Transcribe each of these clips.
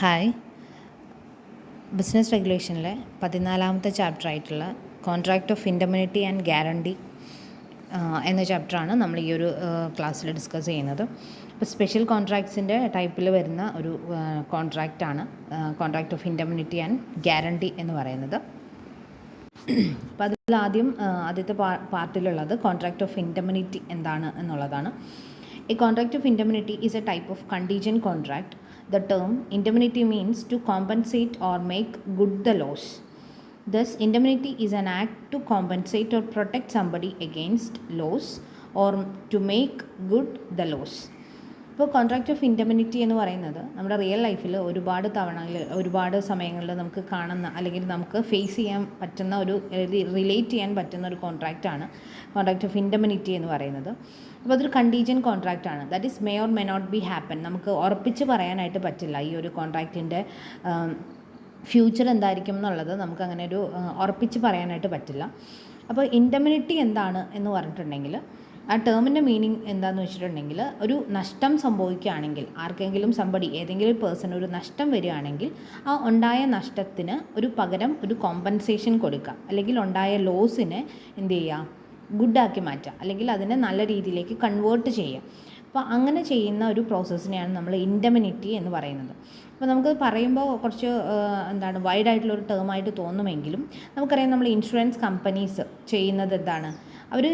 Hi. Business റെഗുലേഷനിലെ 14ാമത്തെ ചാപ്റ്ററായിട്ടുള്ള contract of indemnity and guarantee എന്ന ചാപ്റ്ററാണ് നമ്മൾ ഈ ഒരു ക്ലാസ്സിൽ ഡിസ്കസ് ചെയ്യുന്നത്. ഇപ്പോൾ സ്പെഷ്യൽ കോൺട്രാക്ട്സിൻ്റെ ടൈപ്പിൽ വരുന്ന ഒരു കോൺട്രാക്റ്റാണ് contract of indemnity and guarantee എന്ന് പറയുന്നത്. അപ്പോൾ ആദ്യത്തെ പാർട്ടിലുള്ളത് കോൺട്രാക്റ്റ് ഓഫ് ഇൻഡെമിനിറ്റി എന്താണ് എന്നുള്ളതാണ്. A contract of indemnity is a type of contingent contract. The term indemnity means to compensate or make good the loss. Thus, indemnity is an act to compensate or protect somebody against loss or to make good the loss. ഇപ്പോൾ contract of indemnity എന്ന് പറയുന്നത് നമ്മുടെ real ലൈഫിൽ ഒരുപാട് സമയങ്ങളിൽ നമുക്ക് കാണുന്ന അല്ലെങ്കിൽ നമുക്ക് ഫേസ് ചെയ്യാൻ പറ്റുന്ന റിലേറ്റ് ചെയ്യാൻ പറ്റുന്ന ഒരു കോൺട്രാക്റ്റാണ് കോൺട്രാക്റ്റ് ഓഫ് ഇൻഡെമിനിറ്റി എന്ന് പറയുന്നത്. അപ്പോൾ അതൊരു കണ്ടീജൻറ്റ് കോൺട്രാക്റ്റാണ്. That is may or may not be happen. നമുക്ക് ഉറപ്പിച്ച് പറയാനായിട്ട് പറ്റില്ല ഈ ഒരു കോൺട്രാക്റ്റിൻ്റെ ഫ്യൂച്ചർ എന്തായിരിക്കും എന്നുള്ളത് നമുക്ക് അങ്ങനെ ഒരു ഉറപ്പിച്ച് പറയാനായിട്ട് പറ്റില്ല. അപ്പോൾ ഇൻഡെമിനിറ്റി എന്താണ് എന്ന് പറഞ്ഞിട്ടുണ്ടെങ്കിൽ ആ ടേമിൻ്റെ മീനിങ് എന്താണെന്ന് വെച്ചിട്ടുണ്ടെങ്കിൽ ഒരു നഷ്ടം സംഭവിക്കുകയാണെങ്കിൽ ആർക്കെങ്കിലും ഏതെങ്കിലും ഒരു പേഴ്സൺ ഒരു നഷ്ടം വരികയാണെങ്കിൽ ആ ഉണ്ടായ നഷ്ടത്തിന് പകരം ഒരു കോമ്പൻസേഷൻ കൊടുക്കുക, അല്ലെങ്കിൽ ഉണ്ടായ ലോസിനെ എന്ത് ചെയ്യുക, ഗുഡാക്കി മാറ്റുക, അല്ലെങ്കിൽ അതിനെ നല്ല രീതിയിലേക്ക് കൺവേർട്ട് ചെയ്യുക. അപ്പോൾ അങ്ങനെ ചെയ്യുന്ന ഒരു പ്രോസസ്സിനെയാണ് നമ്മൾ ഇൻഡെമിനിറ്റി എന്ന് പറയുന്നത്. അപ്പോൾ നമുക്ക് പറയുമ്പോൾ കുറച്ച് വൈഡായിട്ടുള്ളൊരു ടേമായിട്ട് തോന്നുമെങ്കിലും നമുക്കറിയാം നമ്മൾ ഇൻഷുറൻസ് കമ്പനീസ് ചെയ്യുന്നത് എന്താണ്, അവർ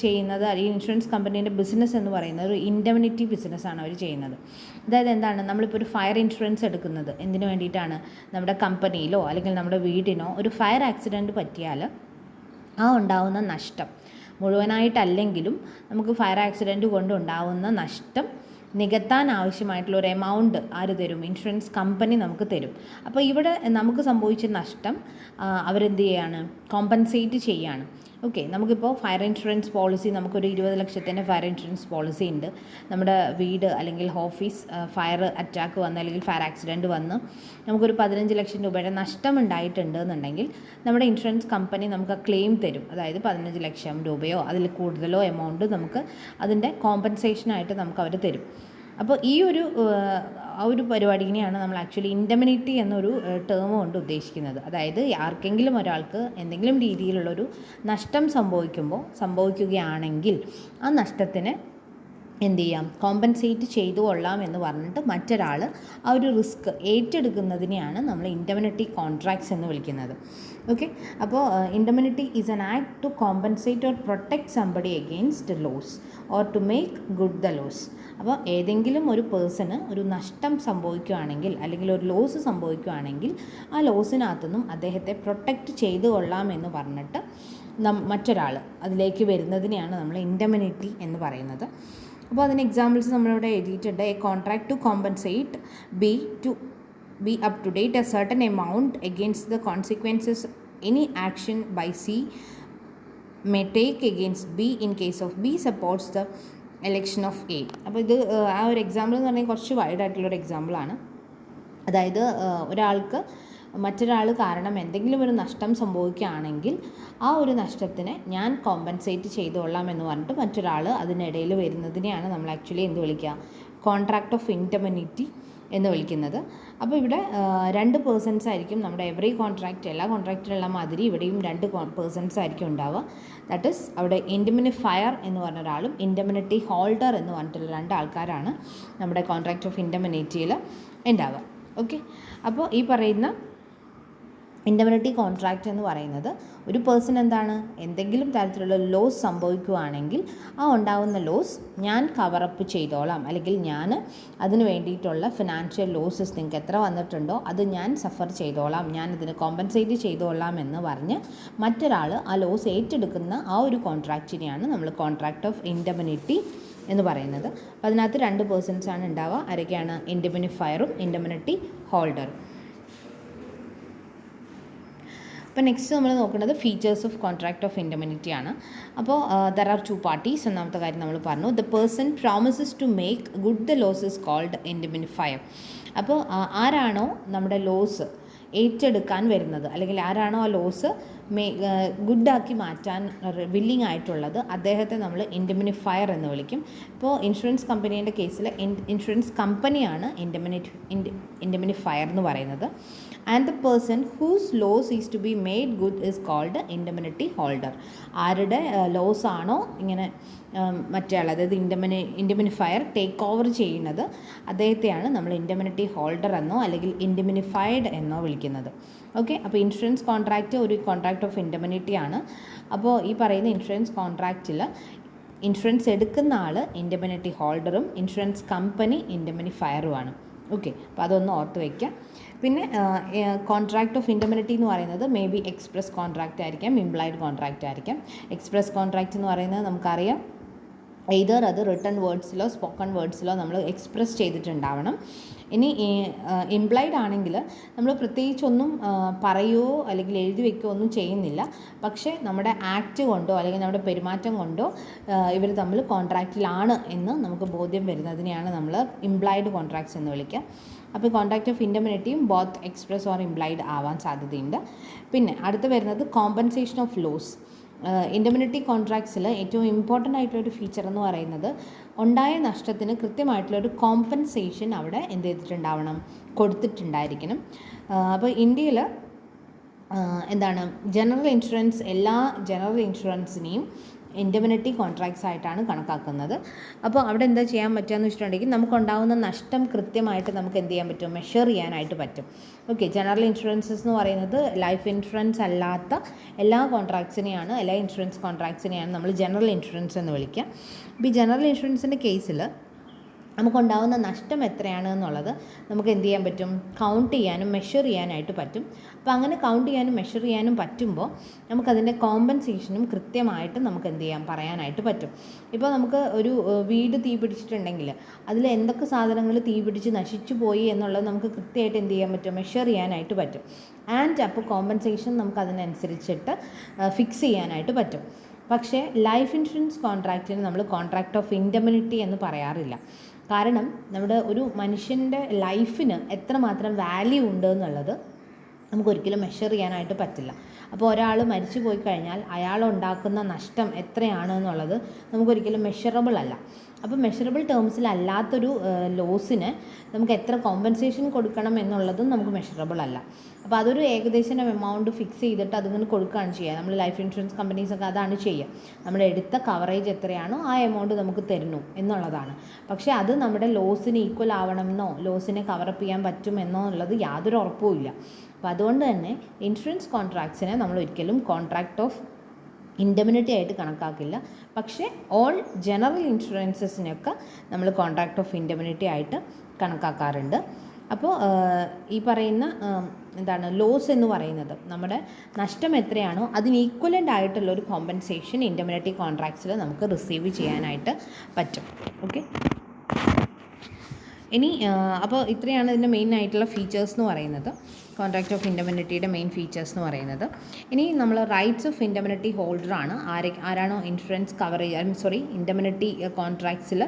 ചെയ്യുന്നത് ഈ ഇൻഷുറൻസ് കമ്പനീൻ്റെ ബിസിനസ് എന്ന് പറയുന്നത് ഒരു ഇൻഡെമിനിറ്റി ബിസിനസ്സാണ് അവർ ചെയ്യുന്നത്. അതായത് എന്താണ്, നമ്മളിപ്പോൾ ഒരു ഫയർ ഇൻഷുറൻസ് എടുക്കുന്നത് എന്തിനു വേണ്ടിയിട്ടാണ്, നമ്മുടെ കമ്പനിയിലോ അല്ലെങ്കിൽ നമ്മുടെ വീടിനോ ഒരു ഫയർ ആക്സിഡൻറ്റ് പറ്റിയാൽ ആ ഉണ്ടാവുന്ന നഷ്ടം മുഴുവനായിട്ടല്ലെങ്കിലും നമുക്ക് ഫയർ ആക്സിഡൻറ്റ് കൊണ്ടുണ്ടാവുന്ന നഷ്ടം നികത്താൻ ആവശ്യമായിട്ടുള്ള ഒരു എമൗണ്ട് ആര് തരും, ഇൻഷുറൻസ് കമ്പനി നമുക്ക് തരും. അപ്പോൾ ഇവിടെ നമുക്ക് സംഭവിച്ച നഷ്ടം അവരെന്ത് ചെയ്യാണ്, കോമ്പൻസേറ്റ് ചെയ്യാണ്. ഓക്കെ, നമുക്കിപ്പോൾ ഫയർ ഇൻഷുറൻസ് പോളിസി നമുക്കൊരു 20 ലക്ഷത്തിൻ്റെ ഫയർ ഇൻഷുറൻസ് പോളിസി ഉണ്ട്. നമ്മുടെ വീട് അല്ലെങ്കിൽ ഓഫീസ് ഫയർ അറ്റാക്ക് വന്ന് അല്ലെങ്കിൽ ഫയർ ആക്സിഡൻറ്റ് വന്ന് നമുക്കൊരു 15 ലക്ഷം രൂപയുടെ നഷ്ടം ഉണ്ടായിട്ടുണ്ട് എന്നുണ്ടെങ്കിൽ നമ്മുടെ ഇൻഷുറൻസ് കമ്പനി നമുക്ക് ആ ക്ലെയിം തരും. അതായത് 15 ലക്ഷം രൂപയോ അതിൽ കൂടുതലോ എമൗണ്ട് നമുക്ക് അതിൻ്റെ കോമ്പൻസേഷനായിട്ട് നമുക്ക് അവർ തരും. അപ്പോൾ ഈ ഒരു പരിപാടിനെയാണ് നമ്മൾ ആക്ച്വലി ഇൻഡെമിനിറ്റി എന്നൊരു ടേം കൊണ്ട് ഉദ്ദേശിക്കുന്നത്. അതായത് ആർക്കെങ്കിലും ഒരാൾക്ക് എന്തെങ്കിലും രീതിയിലുള്ളൊരു നഷ്ടം സംഭവിക്കുകയാണെങ്കിൽ ആ നഷ്ടത്തിന് എന്ത് ചെയ്യാം, കോമ്പൻസേറ്റ് ചെയ്തു കൊള്ളാം എന്ന് പറഞ്ഞിട്ട് മറ്റൊരാൾ ആ ഒരു റിസ്ക് ഏറ്റെടുക്കുന്നതിനെയാണ് നമ്മൾ ഇൻഡെമിനിറ്റി കോൺട്രാക്ട്സ് എന്ന് വിളിക്കുന്നത്. ഓക്കെ, അപ്പോൾ indemnity is an act to compensate or protect somebody against loss or to make good the loss. അപ്പോൾ ഏതെങ്കിലും ഒരു പേഴ്സണ് ഒരു നഷ്ടം സംഭവിക്കുകയാണെങ്കിൽ അല്ലെങ്കിൽ ഒരു ലോസ് സംഭവിക്കുകയാണെങ്കിൽ ആ ലോസിനകത്തുനിന്നും അദ്ദേഹത്തെ പ്രൊട്ടക്റ്റ് ചെയ്തു കൊള്ളാം എന്ന് പറഞ്ഞിട്ട് മറ്റൊരാൾ അതിലേക്ക് വരുന്നതിനെയാണ് നമ്മൾ ഇൻഡെമിനിറ്റി എന്ന് പറയുന്നത്. അപ്പോൾ അതിന് എക്സാമ്പിൾസ് നമ്മളിവിടെ എഴുതിയിട്ടുണ്ട്. A contract to compensate B up to date a certain amount against the consequences any action by C may take against B in case of B supports the election of A. അപ്പോൾ ഇത് ആ ഒരു example എന്ന് പറഞ്ഞാൽ കുറച്ച് വൈഡായിട്ടുള്ളൊരു എക്സാമ്പിളാണ്. അതായത് മറ്റൊരാൾ കാരണം എന്തെങ്കിലും ഒരു നഷ്ടം സംഭവിക്കുകയാണെങ്കിൽ ആ ഒരു നഷ്ടത്തിനെ ഞാൻ കോമ്പൻസേറ്റ് ചെയ്തുകൊള്ളാം എന്ന് പറഞ്ഞിട്ട് മറ്റൊരാൾ അതിനിടയിൽ വരുന്നതിനെയാണ് നമ്മൾ ആക്ച്വലി എന്ത് വിളിക്കുക, കോൺട്രാക്റ്റ് ഓഫ് ഇൻഡെമിനിറ്റി എന്ന് വിളിക്കുന്നത്. അപ്പോൾ ഇവിടെ 2 പേഴ്സൺസ് ആയിരിക്കും നമ്മുടെ എവറി കോൺട്രാക്റ്റ്, എല്ലാ കോൺട്രാക്റ്റിലുള്ള മാതിരി ഇവിടെയും 2 പേഴ്സൺസ് ആയിരിക്കും ഉണ്ടാവുക. ദാറ്റ് ഈസ് അവിടെ ഇൻഡെമിനിഫയർ എന്ന് പറഞ്ഞ ഒരാളും ഇൻഡെമിനിറ്റി ഹോൾഡർ എന്ന് പറഞ്ഞിട്ടുള്ള 2 ആൾക്കാരാണ് നമ്മുടെ കോൺട്രാക്റ്റ് ഓഫ് ഇൻഡെമിനിറ്റിയിൽ ഉണ്ടാവുക. ഓക്കെ, അപ്പോൾ ഈ പറയുന്ന ഇൻഡെമിനിറ്റി കോൺട്രാക്റ്റ് എന്ന് പറയുന്നത് ഒരു പേഴ്സൺ എന്തെങ്കിലും തരത്തിലുള്ള ലോസ് സംഭവിക്കുകയാണെങ്കിൽ ആ ഉണ്ടാകുന്ന ലോസ് ഞാൻ കവറപ്പ് ചെയ്തോളാം, അല്ലെങ്കിൽ ഞാൻ അതിന് വേണ്ടിയിട്ടുള്ള ഫിനാൻഷ്യൽ ലോസസ് നിങ്ങൾക്ക് എത്ര വന്നിട്ടുണ്ടോ അത് ഞാൻ സഫർ ചെയ്തോളാം, ഞാൻ ഇതിന് കോമ്പൻസേറ്റ് ചെയ്തോളാം എന്ന് പറഞ്ഞ് മറ്റൊരാൾ ആ ലോസ് ഏറ്റെടുക്കുന്ന ആ ഒരു കോൺട്രാക്റ്റിനെയാണ് നമ്മൾ കോൺട്രാക്റ്റ് ഓഫ് ഇൻഡെമിനിറ്റി എന്ന് പറയുന്നത്. അപ്പോൾ അതിനകത്ത് 2 പേഴ്സൺസാണ് ഉണ്ടാവുക. ആരൊക്കെയാണ്, ഇൻഡെമിനിഫയറും ഇൻഡെമിനിറ്റി ഹോൾഡറും. അപ്പോൾ നെക്സ്റ്റ് നമ്മൾ നോക്കുന്നത് features of contract of indemnity ആണ്. അപ്പോൾ ദർ ആർ 2 പാർട്ടീസ്. ഒന്നാമത്തെ കാര്യം നമ്മൾ പറഞ്ഞു, the person promises to make good the loss is called indemnifier. അപ്പോൾ ആരാണോ നമ്മുടെ ലോസ് ഏറ്റെടുക്കാൻ വരുന്നത് അല്ലെങ്കിൽ ആരാണോ ആ ലോസ് ഗുഡാക്കി മാറ്റാൻ വില്ലിങ് ആയിട്ടുള്ളത് അദ്ദേഹത്തെ നമ്മൾ ഇൻഡെമിനിഫയർ എന്ന് വിളിക്കും. ഇപ്പോൾ ഇൻഷുറൻസ് കമ്പനീൻ്റെ കേസിൽ ഇൻഷുറൻസ് കമ്പനിയാണ് ഇൻഡെമിനിഫയർ എന്ന് പറയുന്നത്. And the person whose loss is to be made good is called indemnity holder. ആരുടെ ലോസ് ആണോ ഇങ്ങനെ മറ്റേ ആൾ, അതായത് ഇൻഡെമിനിഫയർ ടേക്ക് ഓവർ ചെയ്യുന്നത്, അദ്ദേഹത്തെയാണ് നമ്മൾ ഇൻഡെമിനിറ്റി ഹോൾഡർ എന്നോ അല്ലെങ്കിൽ ഇൻഡെമിനിഫൈഡ് എന്നോ വിളിക്കുന്നത്. ഓക്കെ, അപ്പോൾ ഇൻഷുറൻസ് കോൺട്രാക്റ്റ് ഒരു കോൺട്രാക്റ്റ് ഓഫ് ഇൻഡെമിനിറ്റി ആണ്. അപ്പോൾ ഈ പറയുന്ന ഇൻഷുറൻസ് കോൺട്രാക്റ്റിൽ ഇൻഷുറൻസ് എടുക്കുന്ന ആൾ ഇൻഡെമിനിറ്റി ഹോൾഡറും ഇൻഷുറൻസ് കമ്പനി ഇൻഡെമിനിഫയറുമാണ്. ഓക്കെ, അപ്പോൾ അതൊന്ന് ഓർത്ത് വയ്ക്കുക. പിന്നെ കോൺട്രാക്റ്റ് ഓഫ് ഇൻഡെമിനിറ്റി എന്ന് പറയുന്നത് മേ ബി എക്സ്പ്രസ് കോൺട്രാക്റ്റ് ആയിരിക്കാം, ഇംപ്ലൈഡ് കോൺട്രാക്റ്റ് ആയിരിക്കാം. എക്സ്പ്രസ് കോൺട്രാക്റ്റ് എന്ന് പറയുന്നത് നമുക്കറിയാം, എയ്തർ അത് റിട്ടൺ വേർഡ്സിലോ സ്പോക്കൺ വേർഡ്സിലോ നമ്മൾ എക്സ്പ്രസ് ചെയ്തിട്ടുണ്ടാവണം. ഇനി ഇംപ്ലൈഡ് ആണെങ്കിൽ നമ്മൾ പ്രത്യേകിച്ചൊന്നും പറയുകയോ അല്ലെങ്കിൽ എഴുതി വയ്ക്കുകയോ ഒന്നും ചെയ്യുന്നില്ല. പക്ഷേ നമ്മുടെ ആക്റ്റ് കൊണ്ടോ അല്ലെങ്കിൽ നമ്മുടെ പെരുമാറ്റം കൊണ്ടോ ഇവർ തമ്മിൽ കോൺട്രാക്റ്റിലാണ് എന്ന് നമുക്ക് ബോധ്യം വരുന്നതിനെയാണ് നമ്മൾ ഇംപ്ലൈഡ് കോൺട്രാക്ട്സ് എന്ന് വിളിക്കുക. അപ്പോൾ കോൺട്രാക്റ്റ് ഓഫ് ഇൻഡെമിനിറ്റിയും ബോത്ത് എക്സ്പ്രസ് ഓർ ഇംപ്ലൈഡ് ആവാൻ സാധ്യതയുണ്ട്. പിന്നെ അടുത്ത് വരുന്നത് കോമ്പൻസേഷൻ ഓഫ് ലോസ്. ഇൻഡെമിനിറ്റി കോൺട്രാക്ട്സിൽ ഏറ്റവും ഇമ്പോർട്ടൻ്റ് ആയിട്ടുള്ളൊരു ഫീച്ചർ എന്ന് പറയുന്നത് ഉണ്ടായ നഷ്ടത്തിന് കൃത്യമായിട്ടുള്ളൊരു കോമ്പൻസേഷൻ അവിടെ എന്ത് ചെയ്തിട്ടുണ്ടാവണം, കൊടുത്തിട്ടുണ്ടായിരിക്കണം. അപ്പോൾ ഇന്ത്യയിൽ എന്താണ് ജനറൽ ഇൻഷുറൻസ്, എല്ലാ ജനറൽ ഇൻഷുറൻസിനെയും ഇൻഡെമിനിറ്റി കോൺട്രാക്ട്സ് ആയിട്ടാണ് കണക്കാക്കുന്നത്. അപ്പോൾ അവിടെ എന്താ ചെയ്യാൻ പറ്റുകയെന്ന് വെച്ചിട്ടുണ്ടെങ്കിൽ നമുക്കുണ്ടാകുന്ന നഷ്ടം കൃത്യമായിട്ട് നമുക്ക് എന്ത് ചെയ്യാൻ പറ്റും, മെഷർ ചെയ്യാനായിട്ട് പറ്റും. ഓക്കെ, ജനറൽ ഇൻഷുറൻസസ് എന്ന് പറയുന്നത് ലൈഫ് ഇൻഷുറൻസ് അല്ലാത്ത എല്ലാ കോൺട്രാക്ട്സിനെയാണ്, എല്ലാ ഇൻഷുറൻസ് കോൺട്രാക്ട്സിനെയാണ് നമ്മൾ ജനറൽ ഇൻഷുറൻസ് എന്ന് വിളിക്കുക. അപ്പോൾ ഈ ജനറൽ ഇൻഷുറൻസിൻ്റെ കേസിൽ നമുക്കുണ്ടാകുന്ന നഷ്ടം എത്രയാണ് എന്നുള്ളത് നമുക്ക് എന്ത് ചെയ്യാൻ പറ്റും, കൗണ്ട് ചെയ്യാനും മെഷർ ചെയ്യാനായിട്ട് പറ്റും. അപ്പോൾ അങ്ങനെ കൗണ്ട് ചെയ്യാനും മെഷർ ചെയ്യാനും പറ്റുമ്പോൾ നമുക്കതിൻ്റെ കോമ്പൻസേഷനും കൃത്യമായിട്ട് നമുക്ക് എന്ത് ചെയ്യാം, പറയാനായിട്ട് പറ്റും. ഇപ്പോൾ നമുക്ക് ഒരു വീട് തീ പിടിച്ചിട്ടുണ്ടെങ്കിൽ അതിൽ എന്തൊക്കെ സാധനങ്ങൾ തീ പിടിച്ച് നശിച്ചു പോയി എന്നുള്ളത് നമുക്ക് കൃത്യമായിട്ട് എന്ത് ചെയ്യാൻ പറ്റും, മെഷർ ചെയ്യാനായിട്ട് പറ്റും. ആൻഡ് അപ്പോൾ കോമ്പൻസേഷൻ നമുക്ക് അതിനനുസരിച്ചിട്ട് ഫിക്സ് ചെയ്യാനായിട്ട് പറ്റും. പക്ഷേ ലൈഫ് ഇൻഷുറൻസ് കോൺട്രാക്റ്റിന് നമ്മൾ കോൺട്രാക്റ്റ് ഓഫ് ഇൻഡെമിനിറ്റി എന്ന് പറയാറില്ല. കാരണം നമ്മുടെ ഒരു മനുഷ്യൻ്റെ ലൈഫിന് എത്രമാത്രം വാല്യൂ ഉണ്ട് എന്നുള്ളത് നമുക്കൊരിക്കലും മെഷർ ചെയ്യാനായിട്ട് പറ്റില്ല. അപ്പോൾ ഒരാൾ മരിച്ചു പോയി കഴിഞ്ഞാൽ അയാളുണ്ടാക്കുന്ന നഷ്ടം എത്രയാണ് എന്നുള്ളത് നമുക്കൊരിക്കലും മെഷറബിൾ അല്ല. അപ്പോൾ മെഷറബിൾ ടേംസിലല്ലാത്തൊരു ലോസിന് നമുക്ക് എത്ര കോമ്പൻസേഷൻ കൊടുക്കണം എന്നുള്ളതും നമുക്ക് മെഷറബിൾ അല്ല. അപ്പോൾ അതൊരു ഏകദേശം എമൗണ്ട് ഫിക്സ് ചെയ്തിട്ട് അതിങ്ങനെ കൊടുക്കുകയാണ് ചെയ്യുക. നമ്മൾ ലൈഫ് ഇൻഷുറൻസ് കമ്പനീസൊക്കെ അതാണ് ചെയ്യുക. നമ്മൾ എടുത്ത കവറേജ് എത്രയാണോ ആ എമൗണ്ട് നമുക്ക് തരുന്നു എന്നുള്ളതാണ്. പക്ഷേ അത് നമ്മുടെ ലോസിന് ഈക്വൽ ആവണമെന്നോ ലോസിനെ കവറപ്പ് ചെയ്യാൻ പറ്റുമെന്നോ ഉള്ളത് യാതൊരു ഉറപ്പുമില്ല. അപ്പോൾ അതുകൊണ്ട് തന്നെ ഇൻഷുറൻസ് കോൺട്രാക്ട്സിനെ നമ്മൾ ഒരിക്കലും കോൺട്രാക്റ്റ് ഓഫ് ഇൻഡെമിനിറ്റി ആയിട്ട് കണക്കാക്കില്ല. പക്ഷേ ഓൾ ജനറൽ ഇൻഷുറൻസസിനൊക്കെ നമ്മൾ കോൺട്രാക്റ്റ് ഓഫ് ഇൻഡെമിനിറ്റി ആയിട്ട് കണക്കാക്കാറുണ്ട്. അപ്പോൾ ഈ പറയുന്ന ലോസ് എന്ന് പറയുന്നത് നമ്മുടെ നഷ്ടം എത്രയാണോ അതിന് ഈക്വലൻ്റ് ആയിട്ടുള്ള ഒരു കോമ്പൻസേഷൻ ഇൻഡെമിനിറ്റി കോൺട്രാക്ട്സിൽ നമുക്ക് റിസീവ് ചെയ്യാനായിട്ട് പറ്റും. ഓക്കെ, ഇനി അപ്പോൾ ഇത്രയാണ് ഇതിൻ്റെ മെയിൻ ആയിട്ടുള്ള ഫീച്ചേഴ്സ് എന്ന് പറയുന്നത്, കോൺട്രാക്റ്റ് ഓഫ് ഇൻഡെമിനിറ്റിയുടെ മെയിൻ ഫീച്ചേഴ്സ് എന്ന് പറയുന്നത്. ഇനി നമ്മൾ റൈറ്റ്സ് ഓഫ് ഇൻഡെമിനിറ്റി ഹോൾഡറാണ്. ആരാണോ ഇൻഷുറൻസ് കവറേജ് ഇൻഡെമിനിറ്റി കോൺട്രാക്ട്സിൽ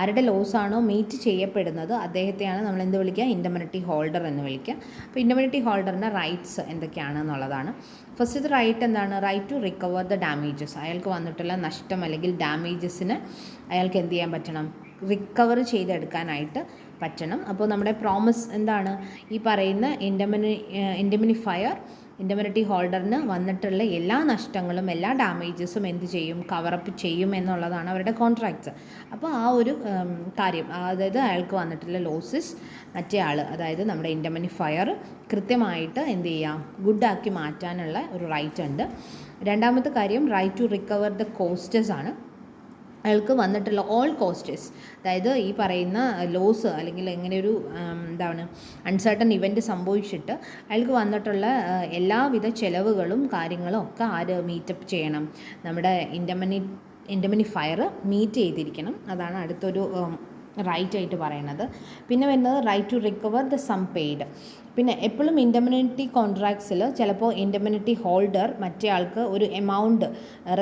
ആരുടെ ലോസ് ആണോ മീറ്റ് ചെയ്യപ്പെടുന്നത് അദ്ദേഹത്തെയാണ് നമ്മൾ എന്ത് വിളിക്കുക, ഇൻഡെമിനിറ്റി ഹോൾഡർ എന്ന് വിളിക്കുക. അപ്പോൾ ഇൻഡെമിനിറ്റി ഹോൾഡറിൻ്റെ റൈറ്റ്സ് എന്തൊക്കെയാണെന്നുള്ളതാണ്. ഫസ്റ്റത്തെ റൈറ്റ് എന്താണ്, right to recover the damages. അയാൾക്ക് വന്നിട്ടുള്ള നഷ്ടം അല്ലെങ്കിൽ ഡാമേജസിന് അയാൾക്ക് എന്ത് ചെയ്യാൻ പറ്റണം, റിക്കവർ ചെയ്തെടുക്കാനായിട്ട് പറ്റണം. അപ്പോൾ നമ്മുടെ പ്രോമിസ് എന്താണ്, ഈ പറയുന്ന ഇൻഡെമിനിറ്റി ഹോൾഡറിന് വന്നിട്ടുള്ള എല്ലാ നഷ്ടങ്ങളും എല്ലാ ഡാമേജസും എന്ത് ചെയ്യും, കവറപ്പ് ചെയ്യും എന്നുള്ളതാണ് അവരുടെ കോൺട്രാക്ട്സ്. അപ്പോൾ ആ ഒരു കാര്യം, അതായത് അയാൾക്ക് വന്നിട്ടുള്ള ലോസസ് മറ്റേ ആൾ, അതായത് നമ്മുടെ ഇൻഡെമിനിഫയർ കൃത്യമായിട്ട് എന്ത് ചെയ്യാം, ഗുഡാക്കി മാറ്റാനുള്ള ഒരു റൈറ്റ് ഉണ്ട്. രണ്ടാമത്തെ കാര്യം right to recover the costs ആണ്. അയാൾക്ക് വന്നിട്ടുള്ള ഓൾ കോസ്റ്റസ്, അതായത് ഈ പറയുന്ന ലോസ് അല്ലെങ്കിൽ എങ്ങനെ ഒരു അൺസർട്ടൺ ഇവൻറ്റ് സംഭവിച്ചിട്ട് അയാൾക്ക് വന്നിട്ടുള്ള എല്ലാവിധ ചെലവുകളും കാര്യങ്ങളും ഒക്കെ ആര് മീറ്റപ്പ് ചെയ്യണം, നമ്മുടെ ഇൻഡെമിനിഫയർ മീറ്റ് ചെയ്തിരിക്കണം. അതാണ് അടുത്തൊരു റൈറ്റ് ആയിട്ട് പറയുന്നത്. പിന്നെ വരുന്നത് right to recover the sum paid. പിന്നെ എപ്പോഴും ഇൻഡെമിനിറ്റി കോൺട്രാക്ട്സിൽ ചിലപ്പോൾ ഇൻഡെമിനിറ്റി ഹോൾഡർ മറ്റേ ആൾക്ക് ഒരു എമൗണ്ട്,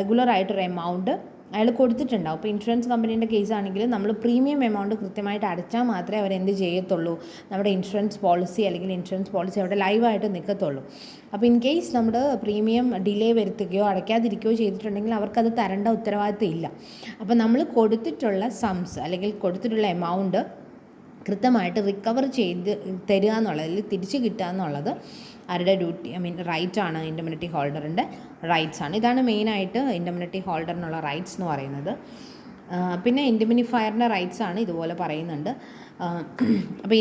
റെഗുലറായിട്ടൊരു എമൗണ്ട് അയാൾ കൊടുത്തിട്ടുണ്ടാവും. ഇപ്പോൾ ഇൻഷുറൻസ് കമ്പനീൻ്റെ കേസ് ആണെങ്കിൽ നമ്മൾ പ്രീമിയം എമൗണ്ട് കൃത്യമായിട്ട് അടച്ചാൽ മാത്രമേ അവരെന്ത് ചെയ്യത്തുള്ളൂ, നമ്മുടെ ഇൻഷുറൻസ് പോളിസി അല്ലെങ്കിൽ ഇൻഷുറൻസ് പോളിസി അവിടെ ലൈവായിട്ട് നിൽക്കത്തുള്ളൂ. അപ്പോൾ ഇൻ കേസ് നമ്മുടെ പ്രീമിയം ഡിലേ വരുത്തുകയോ അടയ്ക്കാതിരിക്കുകയോ ചെയ്തിട്ടുണ്ടെങ്കിൽ അവർക്കത് തരേണ്ട ഉത്തരവാദിത്തം ഇല്ല. അപ്പോൾ നമ്മൾ കൊടുത്തിട്ടുള്ള സംസ് അല്ലെങ്കിൽ കൊടുത്തിട്ടുള്ള എമൗണ്ട് കൃത്യമായിട്ട് റിക്കവർ ചെയ്ത് തരിക എന്നുള്ളത്, അല്ലെങ്കിൽ തിരിച്ച് കിട്ടുക എന്നുള്ളത് ആരുടെ ഡ്യൂട്ടി, റൈറ്റാണ്, ഇൻഡെമിനിറ്റി ഹോൾഡറിൻ്റെ റൈറ്റ്സാണ്. ഇതാണ് മെയിനായിട്ട് ഇൻഡെമിനിറ്റി ഹോൾഡറിനുള്ള റൈറ്റ്സ് എന്ന് പറയുന്നത്. പിന്നെ ഇൻഡെമിനിഫയറിൻ്റെ റൈറ്റ്സാണ് ഇതുപോലെ പറയുന്നുണ്ട്. അപ്പോൾ